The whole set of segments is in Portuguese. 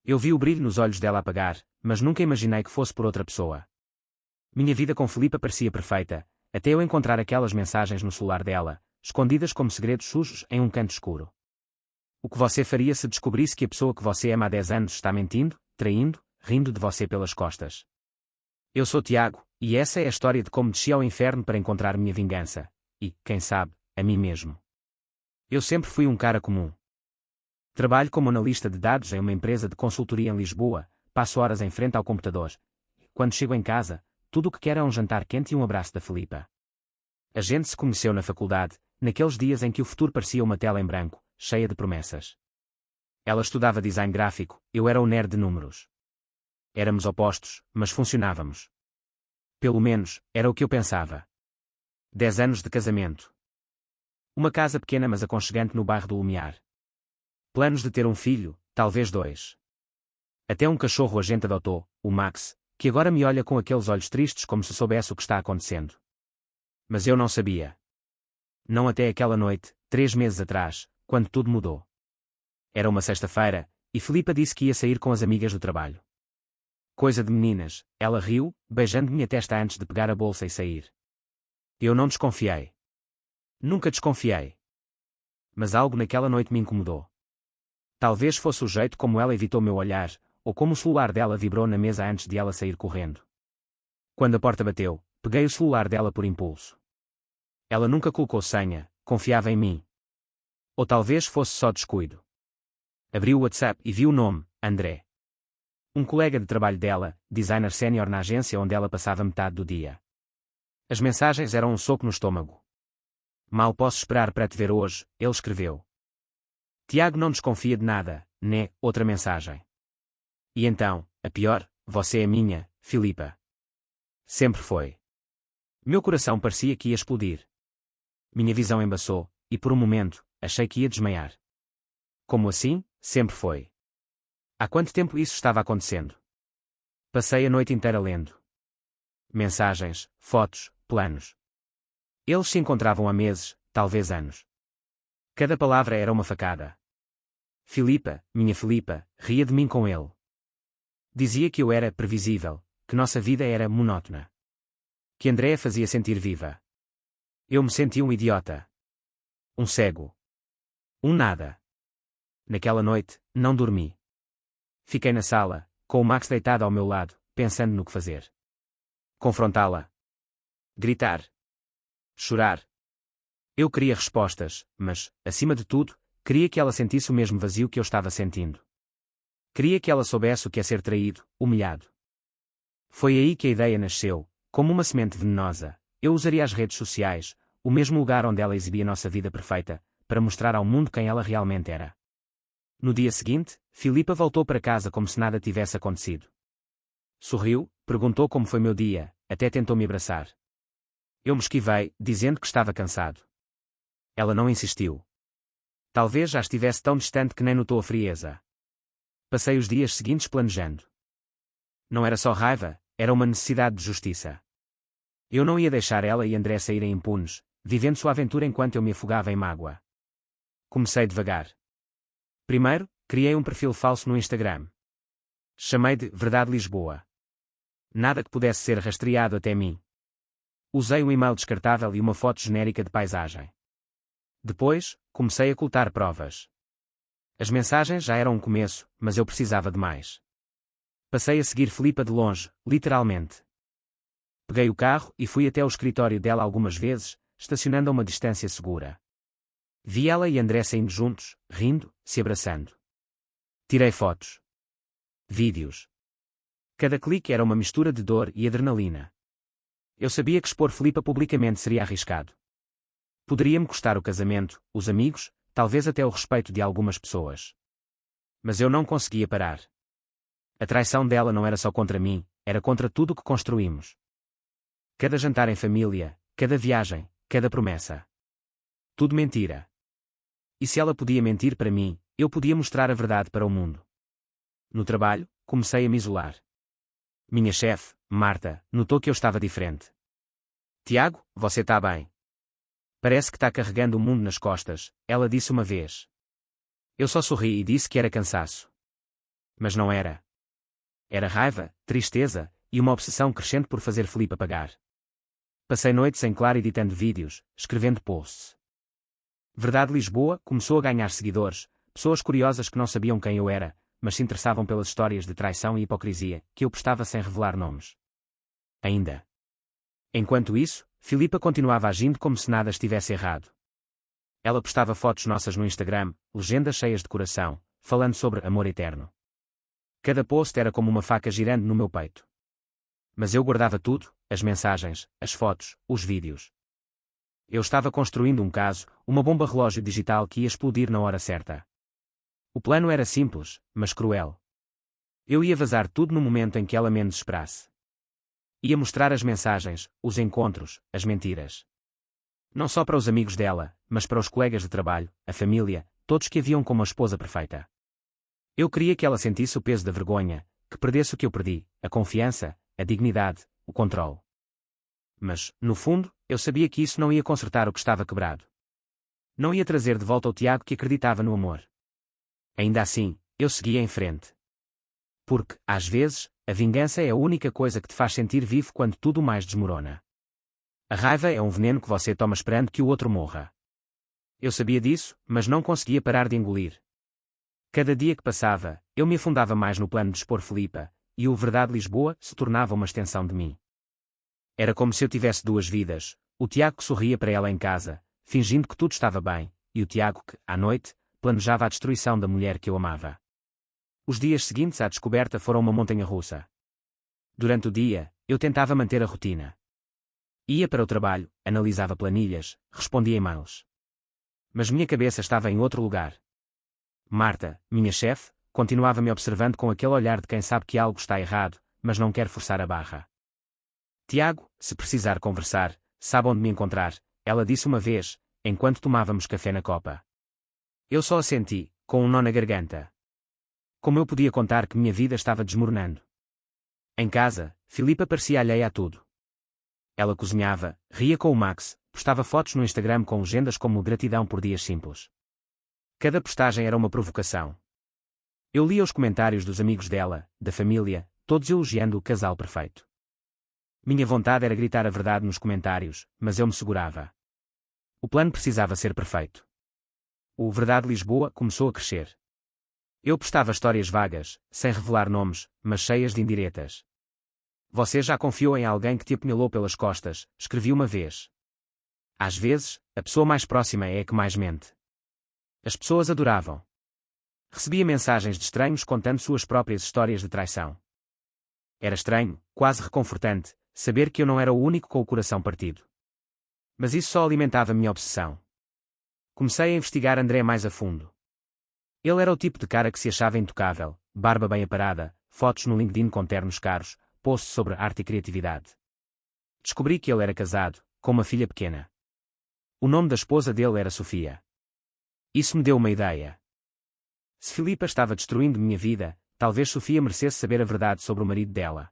Eu vi o brilho nos olhos dela apagar, mas nunca imaginei que fosse por outra pessoa. Minha vida com Filipa parecia perfeita, até eu encontrar aquelas mensagens no celular dela, escondidas como segredos sujos em um canto escuro. O que você faria se descobrisse que a pessoa que você ama há 10 anos está mentindo, traindo, rindo de você pelas costas? Eu sou Tiago, e essa é a história de como desci ao inferno para encontrar minha vingança. E, quem sabe, a mim mesmo. Eu sempre fui um cara comum. Trabalho como analista de dados em uma empresa de consultoria em Lisboa, passo horas em frente ao computador. Quando chego em casa, tudo o que quero é um jantar quente e um abraço da Filipa. A gente se conheceu na faculdade, naqueles dias em que o futuro parecia uma tela em branco, cheia de promessas. Ela estudava design gráfico, eu era o nerd de números. Éramos opostos, mas funcionávamos. Pelo menos, era o que eu pensava. 10 anos de casamento. Uma casa pequena mas aconchegante no bairro do Lumiar. Planos de ter um filho, talvez 2. Até um cachorro a gente adotou, o Max, que agora me olha com aqueles olhos tristes como se soubesse o que está acontecendo. Mas eu não sabia. Não até aquela noite, 3 meses atrás, quando tudo mudou. Era uma sexta-feira, e Filipa disse que ia sair com as amigas do trabalho. Coisa de meninas, ela riu, beijando minha testa antes de pegar a bolsa e sair. Eu não desconfiei. Nunca desconfiei. Mas algo naquela noite me incomodou. Talvez fosse o jeito como ela evitou meu olhar, ou como o celular dela vibrou na mesa antes de ela sair correndo. Quando a porta bateu, peguei o celular dela por impulso. Ela nunca colocou senha, confiava em mim. Ou talvez fosse só descuido. Abri o WhatsApp e vi o nome, André. Um colega de trabalho dela, designer sénior na agência onde ela passava metade do dia. As mensagens eram um soco no estômago. Mal posso esperar para te ver hoje, ele escreveu. Tiago não desconfia de nada, né? Outra mensagem. E então, a pior, você é minha, Filipa. Sempre foi. Meu coração parecia que ia explodir. Minha visão embaçou, e por um momento, achei que ia desmaiar. Como assim? Sempre foi. Há quanto tempo isso estava acontecendo? Passei a noite inteira lendo. Mensagens, fotos, planos. Eles se encontravam há meses, talvez anos. Cada palavra era uma facada. Filipa, minha Filipa, ria de mim com ele. Dizia que eu era previsível, que nossa vida era monótona. Que André a fazia sentir viva. Eu me senti um idiota. Um cego. Um nada. Naquela noite, não dormi. Fiquei na sala, com o Max deitado ao meu lado, pensando no que fazer. Confrontá-la. Gritar. Chorar. Eu queria respostas, mas, acima de tudo, queria que ela sentisse o mesmo vazio que eu estava sentindo. Queria que ela soubesse o que é ser traído, humilhado. Foi aí que a ideia nasceu, como uma semente venenosa. Eu usaria as redes sociais, o mesmo lugar onde ela exibia nossa vida perfeita, para mostrar ao mundo quem ela realmente era. No dia seguinte, Filipa voltou para casa como se nada tivesse acontecido. Sorriu, perguntou como foi meu dia, até tentou me abraçar. Eu me esquivei, dizendo que estava cansado. Ela não insistiu. Talvez já estivesse tão distante que nem notou a frieza. Passei os dias seguintes planejando. Não era só raiva, era uma necessidade de justiça. Eu não ia deixar ela e André saírem impunes, vivendo sua aventura enquanto eu me afogava em mágoa. Comecei devagar. Primeiro, criei um perfil falso no Instagram. Chamei de Verdade Lisboa. Nada que pudesse ser rastreado até mim. Usei um e-mail descartável e uma foto genérica de paisagem. Depois, comecei a coletar provas. As mensagens já eram um começo, mas eu precisava de mais. Passei a seguir Filipa de longe, literalmente. Peguei o carro e fui até o escritório dela algumas vezes, estacionando a uma distância segura. Vi ela e André saindo juntos, rindo, se abraçando. Tirei fotos. Vídeos. Cada clique era uma mistura de dor e adrenalina. Eu sabia que expor Filipa publicamente seria arriscado. Poderia-me custar o casamento, os amigos, talvez até o respeito de algumas pessoas. Mas eu não conseguia parar. A traição dela não era só contra mim, era contra tudo o que construímos. Cada jantar em família, cada viagem, cada promessa. Tudo mentira. E se ela podia mentir para mim, eu podia mostrar a verdade para o mundo. No trabalho, comecei a me isolar. Minha chefe, Marta, notou que eu estava diferente. Tiago, você está bem. Parece que está carregando o mundo nas costas, ela disse uma vez. Eu só sorri e disse que era cansaço. Mas não era. Era raiva, tristeza, e uma obsessão crescente por fazer Filipe apagar. Passei noites em claro editando vídeos, escrevendo posts. Verdade Lisboa começou a ganhar seguidores, pessoas curiosas que não sabiam quem eu era, mas se interessavam pelas histórias de traição e hipocrisia, que eu postava sem revelar nomes. Ainda. Enquanto isso, Filipa continuava agindo como se nada estivesse errado. Ela postava fotos nossas no Instagram, legendas cheias de coração, falando sobre amor eterno. Cada post era como uma faca girando no meu peito. Mas eu guardava tudo, as mensagens, as fotos, os vídeos. Eu estava construindo um caso, uma bomba relógio digital que ia explodir na hora certa. O plano era simples, mas cruel. Eu ia vazar tudo no momento em que ela menos esperasse. Ia mostrar as mensagens, os encontros, as mentiras. Não só para os amigos dela, mas para os colegas de trabalho, a família, todos que a viam como a esposa perfeita. Eu queria que ela sentisse o peso da vergonha, que perdesse o que eu perdi, a confiança, a dignidade, o controle. Mas, no fundo, eu sabia que isso não ia consertar o que estava quebrado. Não ia trazer de volta o Tiago que acreditava no amor. Ainda assim, eu seguia em frente. Porque, às vezes, a vingança é a única coisa que te faz sentir vivo quando tudo mais desmorona. A raiva é um veneno que você toma esperando que o outro morra. Eu sabia disso, mas não conseguia parar de engolir. Cada dia que passava, eu me afundava mais no plano de expor Filipa, e o Verdade Lisboa se tornava uma extensão de mim. Era como se eu tivesse duas vidas, o Tiago que sorria para ela em casa, fingindo que tudo estava bem, e o Tiago que, à noite, planejava a destruição da mulher que eu amava. Os dias seguintes à descoberta foram uma montanha-russa. Durante o dia, eu tentava manter a rotina. Ia para o trabalho, analisava planilhas, respondia e-mails. Mas minha cabeça estava em outro lugar. Marta, minha chefe, continuava-me observando com aquele olhar de quem sabe que algo está errado, mas não quer forçar a barra. Tiago, se precisar conversar, sabe onde me encontrar, ela disse uma vez, enquanto tomávamos café na copa. Eu só assenti, com um nó na garganta. Como eu podia contar que minha vida estava desmoronando? Em casa, Filipa parecia alheia a tudo. Ela cozinhava, ria com o Max, postava fotos no Instagram com legendas como gratidão por dias simples. Cada postagem era uma provocação. Eu lia os comentários dos amigos dela, da família, todos elogiando o casal perfeito. Minha vontade era gritar a verdade nos comentários, mas eu me segurava. O plano precisava ser perfeito. O Verdade Lisboa começou a crescer. Eu postava histórias vagas, sem revelar nomes, mas cheias de indiretas. Você já confiou em alguém que te apunhalou pelas costas, escrevi uma vez. Às vezes, a pessoa mais próxima é a que mais mente. As pessoas adoravam. Recebia mensagens de estranhos contando suas próprias histórias de traição. Era estranho, quase reconfortante, saber que eu não era o único com o coração partido. Mas isso só alimentava minha obsessão. Comecei a investigar André mais a fundo. Ele era o tipo de cara que se achava intocável, barba bem aparada, fotos no LinkedIn com ternos caros, posts sobre arte e criatividade. Descobri que ele era casado, com uma filha pequena. O nome da esposa dele era Sofia. Isso me deu uma ideia. Se Filipa estava destruindo minha vida, talvez Sofia merecesse saber a verdade sobre o marido dela.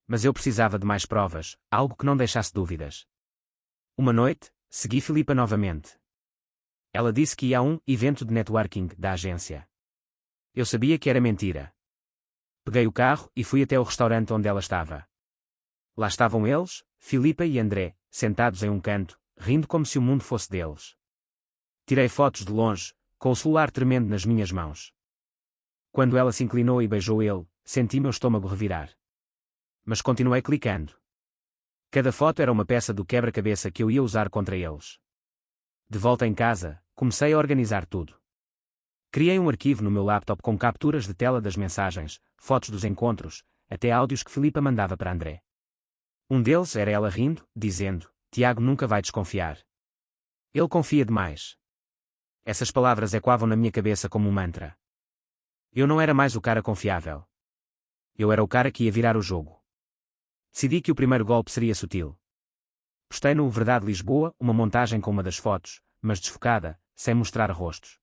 Mas eu precisava de mais provas, algo que não deixasse dúvidas. Uma noite, segui Filipa novamente. Ela disse que ia a um evento de networking da agência. Eu sabia que era mentira. Peguei o carro e fui até o restaurante onde ela estava. Lá estavam eles, Filipa e André, sentados em um canto, rindo como se o mundo fosse deles. Tirei fotos de longe, com o celular tremendo nas minhas mãos. Quando ela se inclinou e beijou ele, senti meu estômago revirar. Mas continuei clicando. Cada foto era uma peça do quebra-cabeça que eu ia usar contra eles. De volta em casa, comecei a organizar tudo. Criei um arquivo no meu laptop com capturas de tela das mensagens, fotos dos encontros, até áudios que Filipa mandava para André. Um deles era ela rindo, dizendo: Tiago nunca vai desconfiar. Ele confia demais. Essas palavras ecoavam na minha cabeça como um mantra. Eu não era mais o cara confiável. Eu era o cara que ia virar o jogo. Decidi que o primeiro golpe seria sutil. Postei no Verdade Lisboa uma montagem com uma das fotos, mas desfocada, sem mostrar rostos.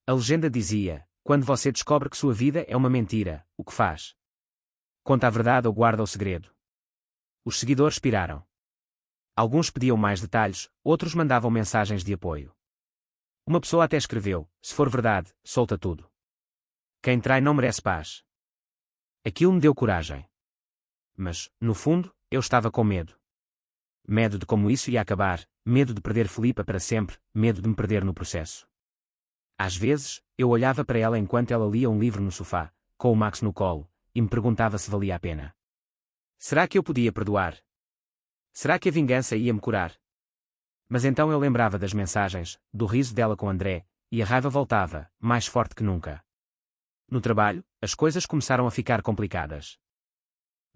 A legenda dizia: quando você descobre que sua vida é uma mentira, o que faz? Conta a verdade ou guarda o segredo? Os seguidores piraram. Alguns pediam mais detalhes, outros mandavam mensagens de apoio. Uma pessoa até escreveu: se for verdade, solta tudo. Quem trai não merece paz. Aquilo me deu coragem. Mas, no fundo, eu estava com medo. Medo de como isso ia acabar, medo de perder Filipa para sempre, medo de me perder no processo. Às vezes, eu olhava para ela enquanto ela lia um livro no sofá, com o Max no colo, e me perguntava se valia a pena. Será que eu podia perdoar? Será que a vingança ia me curar? Mas então eu lembrava das mensagens, do riso dela com André, e a raiva voltava, mais forte que nunca. No trabalho, as coisas começaram a ficar complicadas.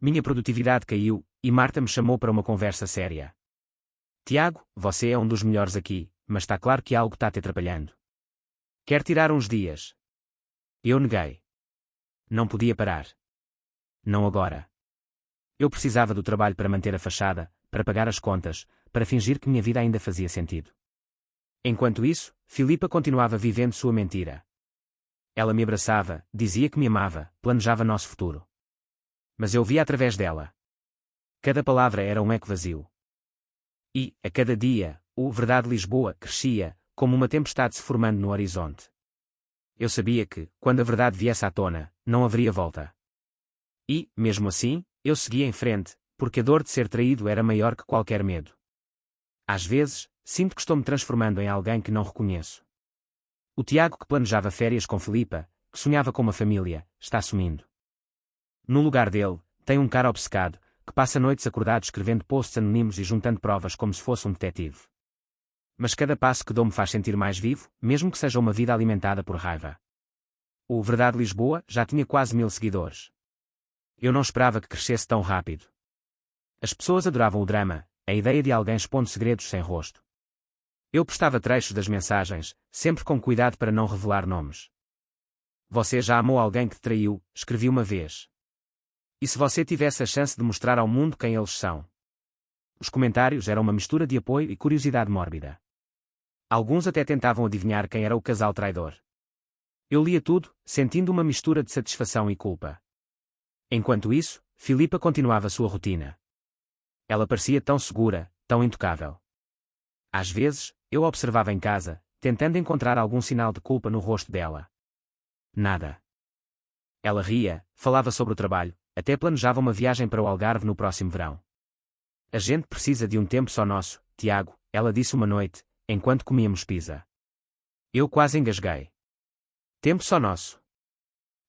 Minha produtividade caiu, e Marta me chamou para uma conversa séria. Tiago, você é um dos melhores aqui, mas está claro que algo está te atrapalhando. Quer tirar uns dias? Eu neguei. Não podia parar. Não agora. Eu precisava do trabalho para manter a fachada, para pagar as contas, para fingir que minha vida ainda fazia sentido. Enquanto isso, Filipa continuava vivendo sua mentira. Ela me abraçava, dizia que me amava, planejava nosso futuro. Mas eu via através dela. Cada palavra era um eco vazio. E, a cada dia, o Verdade Lisboa crescia, como uma tempestade se formando no horizonte. Eu sabia que, quando a verdade viesse à tona, não haveria volta. E, mesmo assim, eu seguia em frente, porque a dor de ser traído era maior que qualquer medo. Às vezes, sinto que estou me transformando em alguém que não reconheço. O Tiago que planejava férias com Filipa, que sonhava com uma família, está sumindo. No lugar dele, tem um cara obcecado, que passa noites acordado escrevendo posts anónimos e juntando provas como se fosse um detetive. Mas cada passo que dou me faz sentir mais vivo, mesmo que seja uma vida alimentada por raiva. O Verdade Lisboa já tinha quase 1000 seguidores. Eu não esperava que crescesse tão rápido. As pessoas adoravam o drama, a ideia de alguém expondo segredos sem rosto. Eu postava trechos das mensagens, sempre com cuidado para não revelar nomes. Você já amou alguém que te traiu, escrevi uma vez. E se você tivesse a chance de mostrar ao mundo quem eles são? Os comentários eram uma mistura de apoio e curiosidade mórbida. Alguns até tentavam adivinhar quem era o casal traidor. Eu lia tudo, sentindo uma mistura de satisfação e culpa. Enquanto isso, Filipa continuava sua rotina. Ela parecia tão segura, tão intocável. Às vezes, eu a observava em casa, tentando encontrar algum sinal de culpa no rosto dela. Nada. Ela ria, falava sobre o trabalho, até planejava uma viagem para o Algarve no próximo verão. A gente precisa de um tempo só nosso, Tiago, ela disse uma noite, enquanto comíamos pizza. Eu quase engasguei. Tempo só nosso.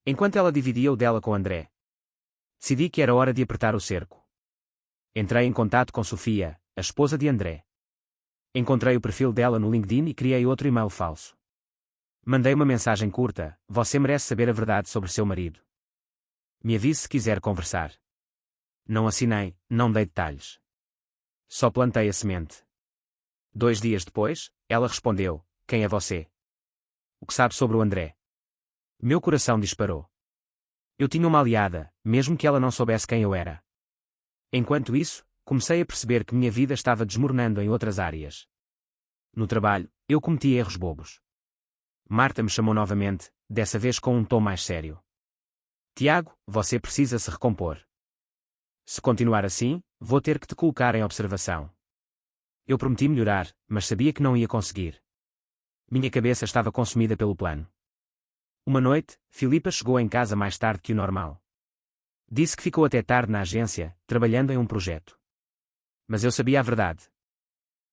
Enquanto ela dividia o dela com André. Decidi que era hora de apertar o cerco. Entrei em contato com Sofia, a esposa de André. Encontrei o perfil dela no LinkedIn e criei outro e-mail falso. Mandei uma mensagem curta: você merece saber a verdade sobre seu marido. Me avise se quiser conversar. Não assinei, não dei detalhes. Só plantei a semente. 2 dias depois, ela respondeu: quem é você? O que sabe sobre o André? Meu coração disparou. Eu tinha uma aliada, mesmo que ela não soubesse quem eu era. Enquanto isso, comecei a perceber que minha vida estava desmoronando em outras áreas. No trabalho, eu cometi erros bobos. Marta me chamou novamente, dessa vez com um tom mais sério. Tiago, você precisa se recompor. Se continuar assim, vou ter que te colocar em observação. Eu prometi melhorar, mas sabia que não ia conseguir. Minha cabeça estava consumida pelo plano. Uma noite, Filipa chegou em casa mais tarde que o normal. Disse que ficou até tarde na agência, trabalhando em um projeto. Mas eu sabia a verdade.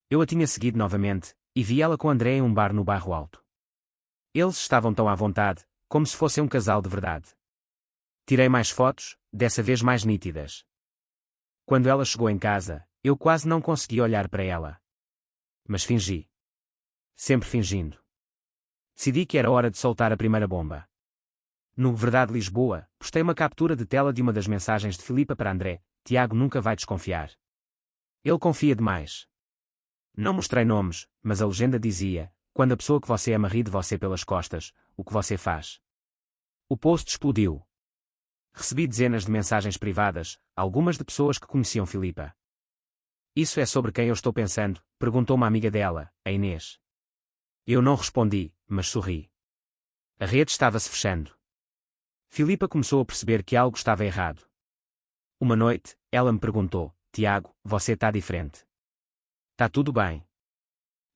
Eu a tinha seguido novamente, e vi ela com André em um bar no Bairro Alto. Eles estavam tão à vontade, como se fossem um casal de verdade. Tirei mais fotos, dessa vez mais nítidas. Quando ela chegou em casa, eu quase não consegui olhar para ela. Mas fingi. Sempre fingindo. Decidi que era hora de soltar a primeira bomba. No Verdade Lisboa, postei uma captura de tela de uma das mensagens de Filipa para André: Tiago nunca vai desconfiar. Ele confia demais. Não mostrei nomes, mas a legenda dizia: quando a pessoa que você ama ri de você pelas costas, o que você faz? O post explodiu. Recebi dezenas de mensagens privadas, algumas de pessoas que conheciam Filipa. Isso é sobre quem eu estou pensando? Perguntou uma amiga dela, a Inês. Eu não respondi, mas sorri. A rede estava-se fechando. Filipa começou a perceber que algo estava errado. Uma noite, ela me perguntou: Tiago, você está diferente. Tá tudo bem.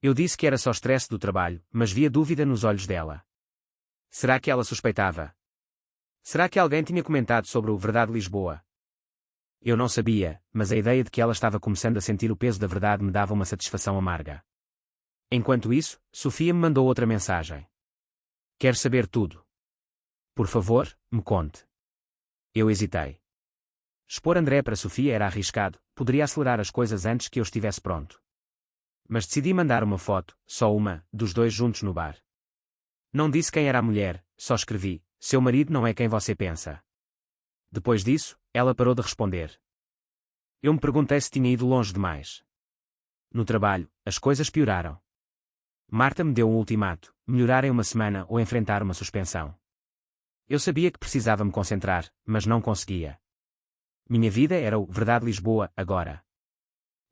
Eu disse que era só estresse do trabalho, mas via dúvida nos olhos dela. Será que ela suspeitava? Será que alguém tinha comentado sobre o Verdade Lisboa? Eu não sabia, mas a ideia de que ela estava começando a sentir o peso da verdade me dava uma satisfação amarga. Enquanto isso, Sofia me mandou outra mensagem. Quero saber tudo. Por favor, me conte. Eu hesitei. Expor André para Sofia era arriscado, poderia acelerar as coisas antes que eu estivesse pronto. Mas decidi mandar uma foto, só uma, dos dois juntos no bar. Não disse quem era a mulher, só escrevi: seu marido não é quem você pensa. Depois disso, ela parou de responder. Eu me perguntei se tinha ido longe demais. No trabalho, as coisas pioraram. Marta me deu um ultimato: melhorar em uma semana ou enfrentar uma suspensão. Eu sabia que precisava me concentrar, mas não conseguia. Minha vida era o Verdade Lisboa, agora.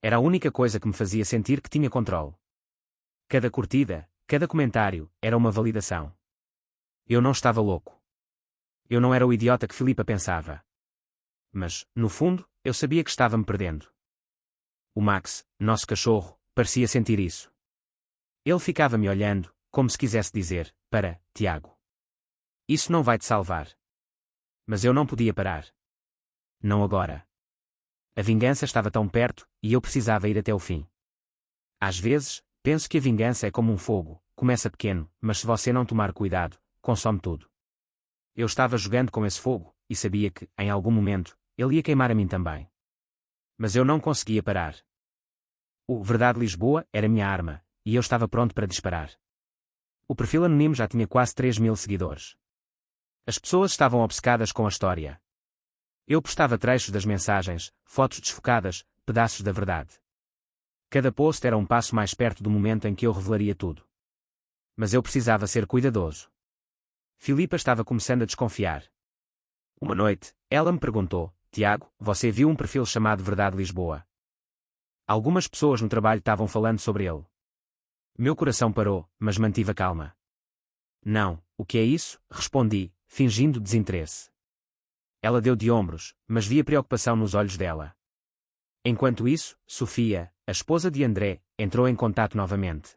Era a única coisa que me fazia sentir que tinha controle. Cada curtida, cada comentário, era uma validação. Eu não estava louco. Eu não era o idiota que Filipa pensava. Mas, no fundo, eu sabia que estava me perdendo. O Max, nosso cachorro, parecia sentir isso. Ele ficava me olhando, como se quisesse dizer: para, Tiago. Isso não vai te salvar. Mas eu não podia parar. Não agora. A vingança estava tão perto, e eu precisava ir até o fim. Às vezes, penso que a vingança é como um fogo, começa pequeno, mas se você não tomar cuidado, consome tudo. Eu estava jogando com esse fogo, e sabia que, em algum momento, ele ia queimar a mim também. Mas eu não conseguia parar. O Verdade Lisboa era minha arma, e eu estava pronto para disparar. O perfil anónimo já tinha quase 3.000 seguidores. As pessoas estavam obcecadas com a história. Eu postava trechos das mensagens, fotos desfocadas, pedaços da verdade. Cada post era um passo mais perto do momento em que eu revelaria tudo. Mas eu precisava ser cuidadoso. Filipa estava começando a desconfiar. Uma noite, ela me perguntou: Tiago, você viu um perfil chamado Verdade Lisboa? Algumas pessoas no trabalho estavam falando sobre ele. Meu coração parou, mas mantive a calma. Não, o que é isso? Respondi, fingindo desinteresse. Ela deu de ombros, mas via preocupação nos olhos dela. Enquanto isso, Sofia, a esposa de André, entrou em contato novamente.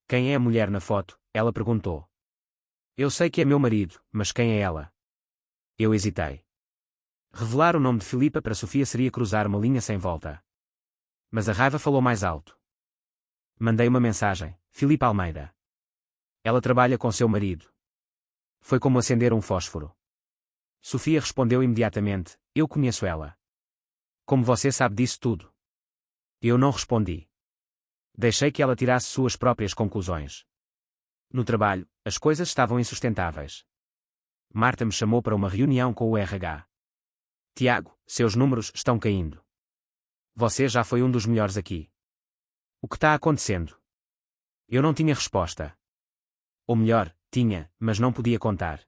Quem é a mulher na foto? Ela perguntou. Eu sei que é meu marido, mas quem é ela? Eu hesitei. Revelar o nome de Filipa para Sofia seria cruzar uma linha sem volta. Mas a raiva falou mais alto. Mandei uma mensagem: Filipa Almeida. Ela trabalha com seu marido. Foi como acender um fósforo. Sofia respondeu imediatamente: eu conheço ela. Como você sabe disso tudo? Eu não respondi. Deixei que ela tirasse suas próprias conclusões. No trabalho, as coisas estavam insustentáveis. Marta me chamou para uma reunião com o RH. Tiago, seus números estão caindo. Você já foi um dos melhores aqui. O que está acontecendo? Eu não tinha resposta. Ou melhor, tinha, mas não podia contar.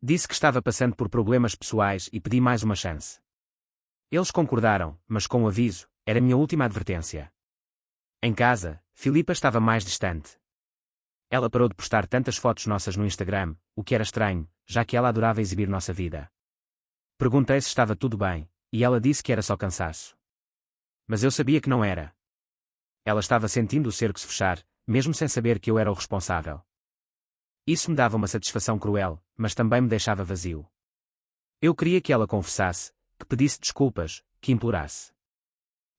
Disse que estava passando por problemas pessoais e pedi mais uma chance. Eles concordaram, mas com um aviso: era minha última advertência. Em casa, Filipa estava mais distante. Ela parou de postar tantas fotos nossas no Instagram, o que era estranho, já que ela adorava exibir nossa vida. Perguntei se estava tudo bem, e ela disse que era só cansaço. Mas eu sabia que não era. Ela estava sentindo o cerco se fechar, mesmo sem saber que eu era o responsável. Isso me dava uma satisfação cruel, mas também me deixava vazio. Eu queria que ela confessasse, que pedisse desculpas, que implorasse.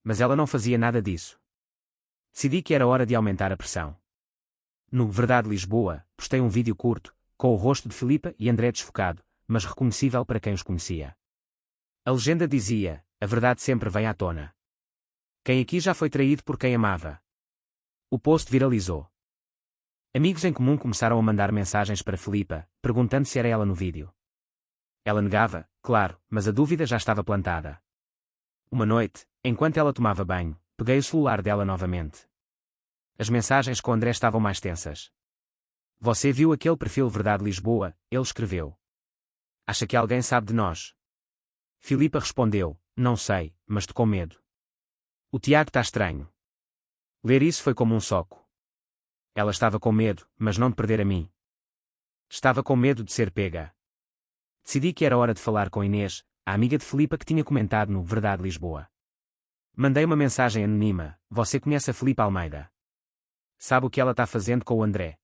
Mas ela não fazia nada disso. Decidi que era hora de aumentar a pressão. No Verdade Lisboa, postei um vídeo curto, com o rosto de Filipa e André desfocado, mas reconhecível para quem os conhecia. A legenda dizia: a verdade sempre vem à tona. Quem aqui já foi traído por quem amava? O post viralizou. Amigos em comum começaram a mandar mensagens para Filipa, perguntando se era ela no vídeo. Ela negava, claro, mas a dúvida já estava plantada. Uma noite, enquanto ela tomava banho, peguei o celular dela novamente. As mensagens com André estavam mais tensas. Você viu aquele perfil Verdade Lisboa? Ele escreveu. Acha que alguém sabe de nós? Filipa respondeu: não sei, mas tô com medo. O Tiago está estranho. Ler isso foi como um soco. Ela estava com medo, mas não de perder a mim. Estava com medo de ser pega. Decidi que era hora de falar com Inês, a amiga de Filipa que tinha comentado no Verdade Lisboa. Mandei uma mensagem anónima: você conhece a Filipa Almeida? Sabe o que ela está fazendo com o André?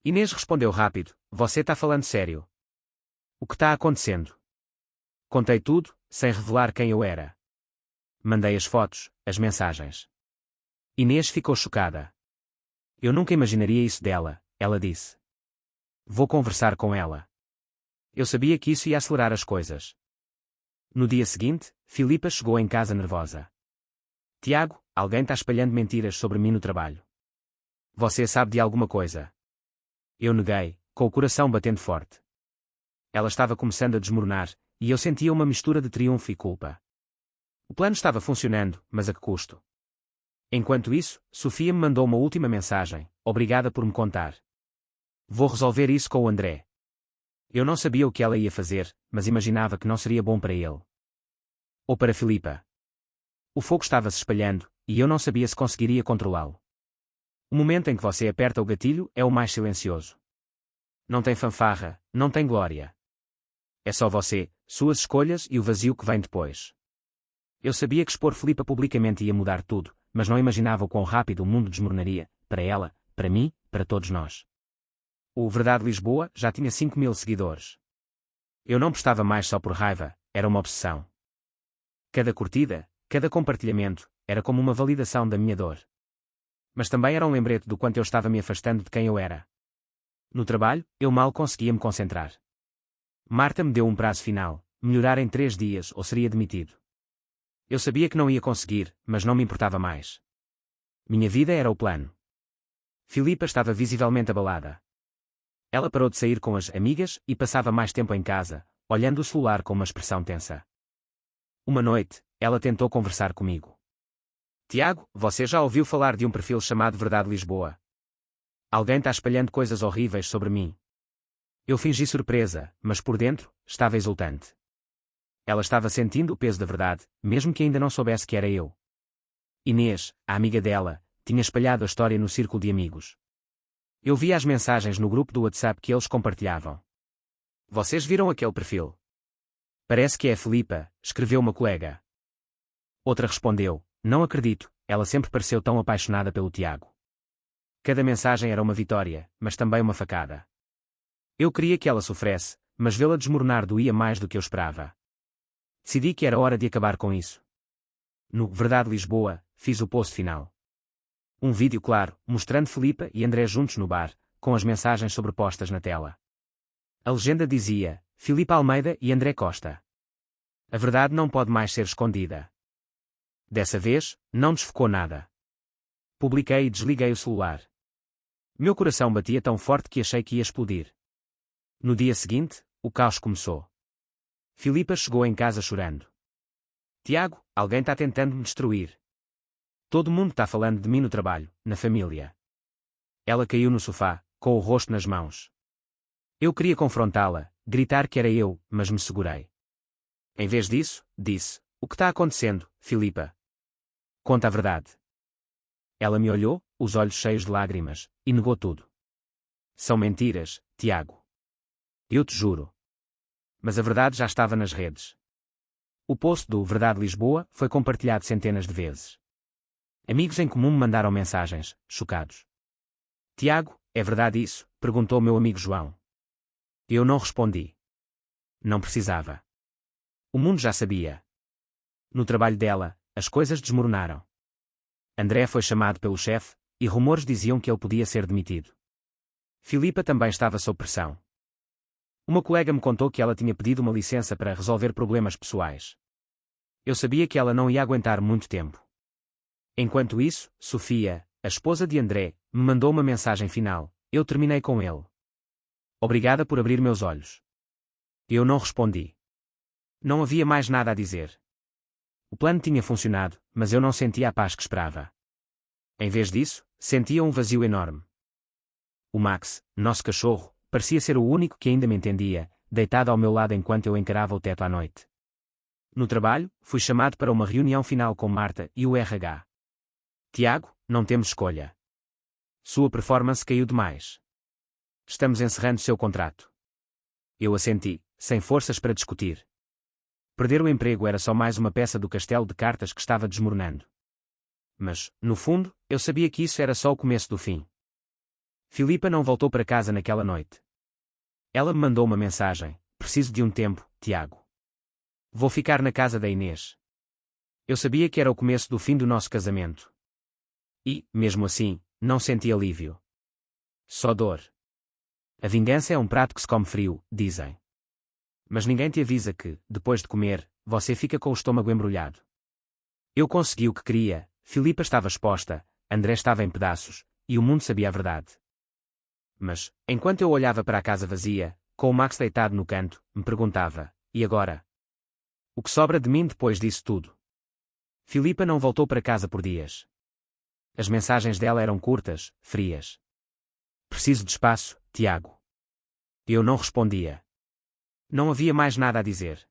Inês respondeu rápido: você está falando sério? O que está acontecendo? Contei tudo, sem revelar quem eu era. Mandei as fotos, as mensagens. Inês ficou chocada. Eu nunca imaginaria isso dela, ela disse. Vou conversar com ela. Eu sabia que isso ia acelerar as coisas. No dia seguinte, Filipa chegou em casa nervosa. Tiago, alguém está espalhando mentiras sobre mim no trabalho. Você sabe de alguma coisa? Eu neguei, com o coração batendo forte. Ela estava começando a desmoronar, e eu sentia uma mistura de triunfo e culpa. O plano estava funcionando, mas a que custo? Enquanto isso, Sofia me mandou uma última mensagem, obrigada por me contar. Vou resolver isso com o André. Eu não sabia o que ela ia fazer, mas imaginava que não seria bom para ele. Ou para Filipa. O fogo estava se espalhando, e eu não sabia se conseguiria controlá-lo. O momento em que você aperta o gatilho é o mais silencioso. Não tem fanfarra, não tem glória. É só você, suas escolhas e o vazio que vem depois. Eu sabia que expor Filipa publicamente ia mudar tudo, mas não imaginava o quão rápido o mundo desmoronaria, para ela, para mim, para todos nós. O Verdade Lisboa já tinha 5.000 seguidores. Eu não postava mais só por raiva, era uma obsessão. Cada curtida, cada compartilhamento, era como uma validação da minha dor. Mas também era um lembrete do quanto eu estava me afastando de quem eu era. No trabalho, eu mal conseguia me concentrar. Marta me deu um prazo final, melhorar em 3 dias ou seria demitido. Eu sabia que não ia conseguir, mas não me importava mais. Minha vida era o plano. Filipa estava visivelmente abalada. Ela parou de sair com as amigas e passava mais tempo em casa, olhando o celular com uma expressão tensa. Uma noite, ela tentou conversar comigo. Tiago, você já ouviu falar de um perfil chamado Verdade Lisboa? Alguém está espalhando coisas horríveis sobre mim. Eu fingi surpresa, mas por dentro, estava exultante. Ela estava sentindo o peso da verdade, mesmo que ainda não soubesse que era eu. Inês, a amiga dela, tinha espalhado a história no círculo de amigos. Eu via as mensagens no grupo do WhatsApp que eles compartilhavam. Vocês viram aquele perfil? Parece que é a Filipa, escreveu uma colega. Outra respondeu, não acredito, ela sempre pareceu tão apaixonada pelo Tiago. Cada mensagem era uma vitória, mas também uma facada. Eu queria que ela sofresse, mas vê-la desmoronar doía mais do que eu esperava. Decidi que era hora de acabar com isso. No Verdade Lisboa, fiz o post final. Um vídeo claro, mostrando Filipa e André juntos no bar, com as mensagens sobrepostas na tela. A legenda dizia, Filipa Almeida e André Costa. A verdade não pode mais ser escondida. Dessa vez, não desfocou nada. Publiquei e desliguei o celular. Meu coração batia tão forte que achei que ia explodir. No dia seguinte, o caos começou. Filipa chegou em casa chorando. Tiago, alguém está tentando me destruir. Todo mundo está falando de mim no trabalho, na família. Ela caiu no sofá, com o rosto nas mãos. Eu queria confrontá-la, gritar que era eu, mas me segurei. Em vez disso, disse, o que está acontecendo, Filipa? Conta a verdade. Ela me olhou, os olhos cheios de lágrimas, e negou tudo. São mentiras, Tiago. Eu te juro. Mas a verdade já estava nas redes. O post do Verdade Lisboa foi compartilhado centenas de vezes. Amigos em comum me mandaram mensagens, chocados. Tiago, é verdade isso? Perguntou meu amigo João. Eu não respondi. Não precisava. O mundo já sabia. No trabalho dela, as coisas desmoronaram. André foi chamado pelo chefe, e rumores diziam que ele podia ser demitido. Filipa também estava sob pressão. Uma colega me contou que ela tinha pedido uma licença para resolver problemas pessoais. Eu sabia que ela não ia aguentar muito tempo. Enquanto isso, Sofia, a esposa de André, me mandou uma mensagem final, eu terminei com ele. Obrigada por abrir meus olhos. Eu não respondi. Não havia mais nada a dizer. O plano tinha funcionado, mas eu não sentia a paz que esperava. Em vez disso, sentia um vazio enorme. O Max, nosso cachorro, parecia ser o único que ainda me entendia, deitado ao meu lado enquanto eu encarava o teto à noite. No trabalho, fui chamado para uma reunião final com Marta e o RH. Tiago, não temos escolha. Sua performance caiu demais. Estamos encerrando seu contrato. Eu assenti, sem forças para discutir. Perder o emprego era só mais uma peça do castelo de cartas que estava desmoronando. Mas, no fundo, eu sabia que isso era só o começo do fim. Filipa não voltou para casa naquela noite. Ela me mandou uma mensagem, preciso de um tempo, Tiago. Vou ficar na casa da Inês. Eu sabia que era o começo do fim do nosso casamento. E, mesmo assim, não senti alívio. Só dor. A vingança é um prato que se come frio, dizem. Mas ninguém te avisa que, depois de comer, você fica com o estômago embrulhado. Eu consegui o que queria, Filipa estava exposta, André estava em pedaços, e o mundo sabia a verdade. Mas, enquanto eu olhava para a casa vazia, com o Max deitado no canto, me perguntava, e agora? O que sobra de mim depois disso tudo? Filipa não voltou para casa por dias. As mensagens dela eram curtas, frias. Preciso de espaço, Tiago. Eu não respondia. Não havia mais nada a dizer.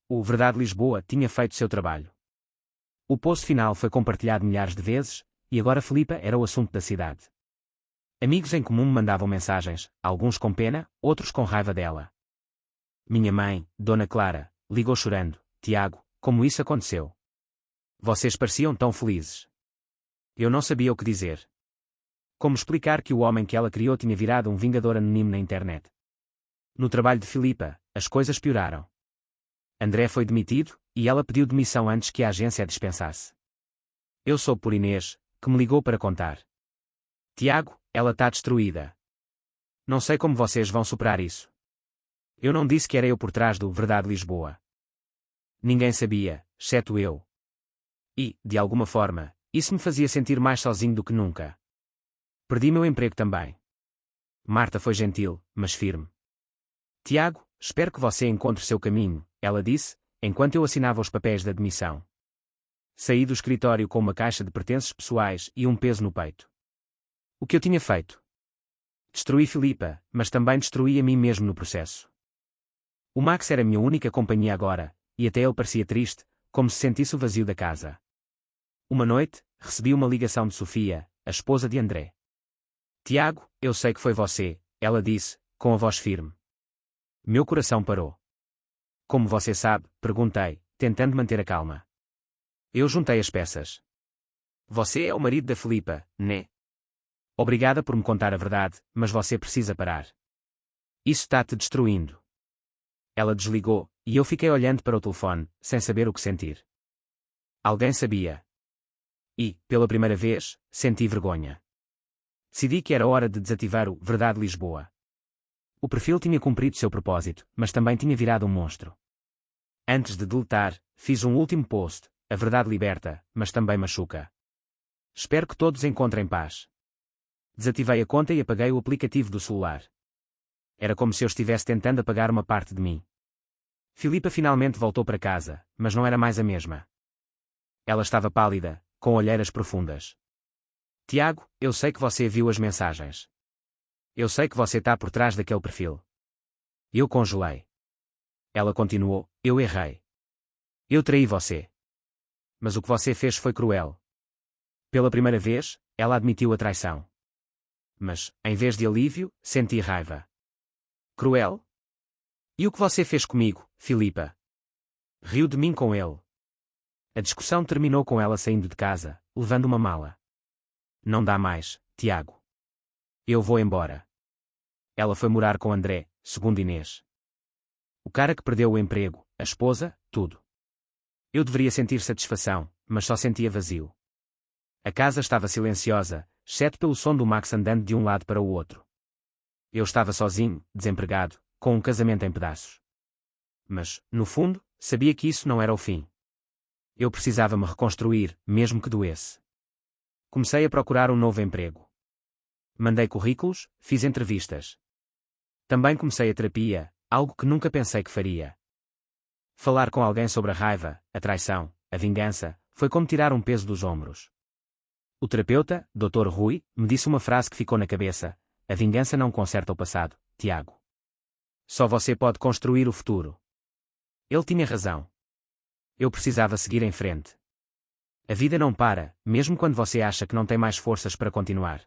O Verdade Lisboa tinha feito seu trabalho. O post final foi compartilhado milhares de vezes, e agora Filipa era o assunto da cidade. Amigos em comum me mandavam mensagens, alguns com pena, outros com raiva dela. Minha mãe, Dona Clara, ligou chorando, Tiago, como isso aconteceu? Vocês pareciam tão felizes. Eu não sabia o que dizer. Como explicar que o homem que ela criou tinha virado um vingador anónimo na internet? No trabalho de Filipa, as coisas pioraram. André foi demitido, e ela pediu demissão antes que a agência a dispensasse. Eu soube por Inês, que me ligou para contar. Tiago, ela está destruída. Não sei como vocês vão superar isso. Eu não disse que era eu por trás do Verdade Lisboa. Ninguém sabia, exceto eu. E, de alguma forma, isso me fazia sentir mais sozinho do que nunca. Perdi meu emprego também. Marta foi gentil, mas firme. Tiago, espero que você encontre seu caminho, ela disse, enquanto eu assinava os papéis da demissão. Saí do escritório com uma caixa de pertences pessoais e um peso no peito. O que eu tinha feito? Destruí Filipa, mas também destruí a mim mesmo no processo. O Max era a minha única companhia agora, e até ele parecia triste, como se sentisse o vazio da casa. Uma noite, recebi uma ligação de Sofia, a esposa de André. Tiago, eu sei que foi você, ela disse, com a voz firme. Meu coração parou. Como você sabe, perguntei, tentando manter a calma. Eu juntei as peças. Você é o marido da Filipa, né? Obrigada por me contar a verdade, mas você precisa parar. Isso está te destruindo. Ela desligou, e eu fiquei olhando para o telefone, sem saber o que sentir. Alguém sabia. E, pela primeira vez, senti vergonha. Decidi que era hora de desativar o Verdade Lisboa. O perfil tinha cumprido seu propósito, mas também tinha virado um monstro. Antes de deletar, fiz um último post, a verdade liberta, mas também machuca. Espero que todos encontrem paz. Desativei a conta e apaguei o aplicativo do celular. Era como se eu estivesse tentando apagar uma parte de mim. Filipa finalmente voltou para casa, mas não era mais a mesma. Ela estava pálida, com olheiras profundas. Tiago, eu sei que você viu as mensagens. Eu sei que você está por trás daquele perfil. Eu congelei. Ela continuou, eu errei. Eu traí você. Mas o que você fez foi cruel. Pela primeira vez, ela admitiu a traição. Mas, em vez de alívio, senti raiva. Cruel? E o que você fez comigo, Filipa? Riu de mim com ele. A discussão terminou com ela saindo de casa, levando uma mala. Não dá mais, Tiago. Eu vou embora. Ela foi morar com André, segundo Inês. O cara que perdeu o emprego, a esposa, tudo. Eu deveria sentir satisfação, mas só sentia vazio. A casa estava silenciosa, exceto pelo som do Max andando de um lado para o outro. Eu estava sozinho, desempregado, com um casamento em pedaços. Mas, no fundo, sabia que isso não era o fim. Eu precisava me reconstruir, mesmo que doesse. Comecei a procurar um novo emprego. Mandei currículos, fiz entrevistas. Também comecei a terapia, algo que nunca pensei que faria. Falar com alguém sobre a raiva, a traição, a vingança, foi como tirar um peso dos ombros. O terapeuta, Dr. Rui, me disse uma frase que ficou na cabeça: a vingança não conserta o passado, Tiago. Só você pode construir o futuro. Ele tinha razão. Eu precisava seguir em frente. A vida não para, mesmo quando você acha que não tem mais forças para continuar.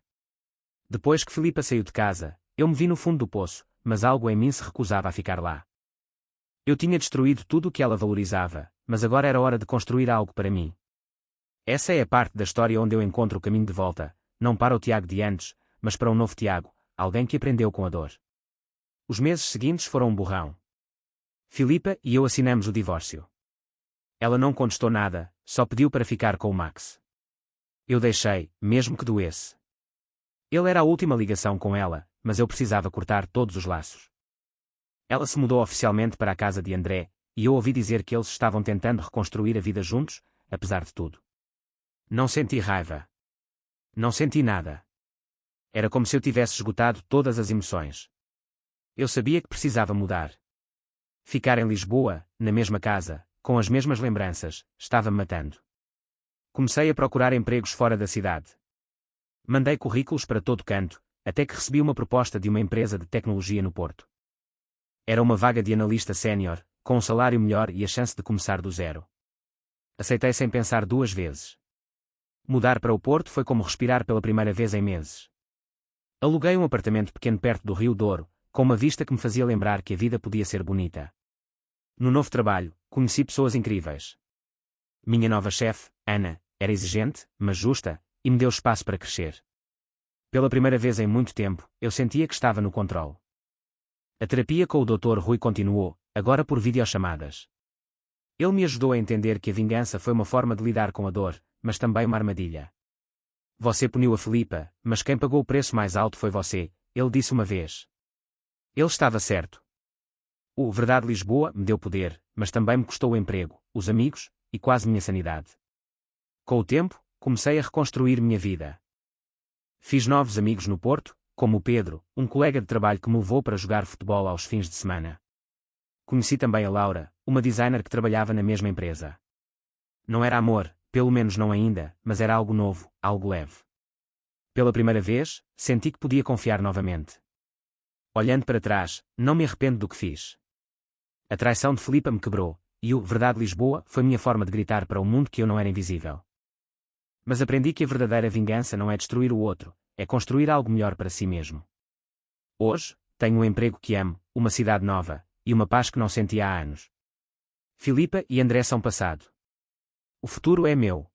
Depois que Filipa saiu de casa, eu me vi no fundo do poço, mas algo em mim se recusava a ficar lá. Eu tinha destruído tudo o que ela valorizava, mas agora era hora de construir algo para mim. Essa é a parte da história onde eu encontro o caminho de volta, não para o Tiago de antes, mas para um novo Tiago, alguém que aprendeu com a dor. Os meses seguintes foram um borrão. Filipa e eu assinamos o divórcio. Ela não contestou nada, só pediu para ficar com o Max. Eu deixei, mesmo que doesse. Ele era a última ligação com ela, mas eu precisava cortar todos os laços. Ela se mudou oficialmente para a casa de André, e eu ouvi dizer que eles estavam tentando reconstruir a vida juntos, apesar de tudo. Não senti raiva. Não senti nada. Era como se eu tivesse esgotado todas as emoções. Eu sabia que precisava mudar. Ficar em Lisboa, na mesma casa, com as mesmas lembranças, estava-me matando. Comecei a procurar empregos fora da cidade. Mandei currículos para todo canto, até que recebi uma proposta de uma empresa de tecnologia no Porto. Era uma vaga de analista sénior, com um salário melhor e a chance de começar do zero. Aceitei sem pensar duas vezes. Mudar para o Porto foi como respirar pela primeira vez em meses. Aluguei um apartamento pequeno perto do Rio Douro, com uma vista que me fazia lembrar que a vida podia ser bonita. No novo trabalho, conheci pessoas incríveis. Minha nova chefe, Ana, era exigente, mas justa, e me deu espaço para crescer. Pela primeira vez em muito tempo, eu sentia que estava no controle. A terapia com o Dr. Rui continuou, agora por videochamadas. Ele me ajudou a entender que a vingança foi uma forma de lidar com a dor, mas também uma armadilha. Você puniu a Filipa, mas quem pagou o preço mais alto foi você, ele disse uma vez. Ele estava certo. O Verdade Lisboa me deu poder, mas também me custou o emprego, os amigos, e quase minha sanidade. Com o tempo, comecei a reconstruir minha vida. Fiz novos amigos no Porto, como o Pedro, um colega de trabalho que me levou para jogar futebol aos fins de semana. Conheci também a Laura, uma designer que trabalhava na mesma empresa. Não era amor, pelo menos não ainda, mas era algo novo, algo leve. Pela primeira vez, senti que podia confiar novamente. Olhando para trás, não me arrependo do que fiz. A traição de Filipa me quebrou, e o Verdade Lisboa foi minha forma de gritar para o mundo que eu não era invisível. Mas aprendi que a verdadeira vingança não é destruir o outro, é construir algo melhor para si mesmo. Hoje, tenho um emprego que amo, uma cidade nova, e uma paz que não sentia há anos. Filipa e André são passado. O futuro é meu.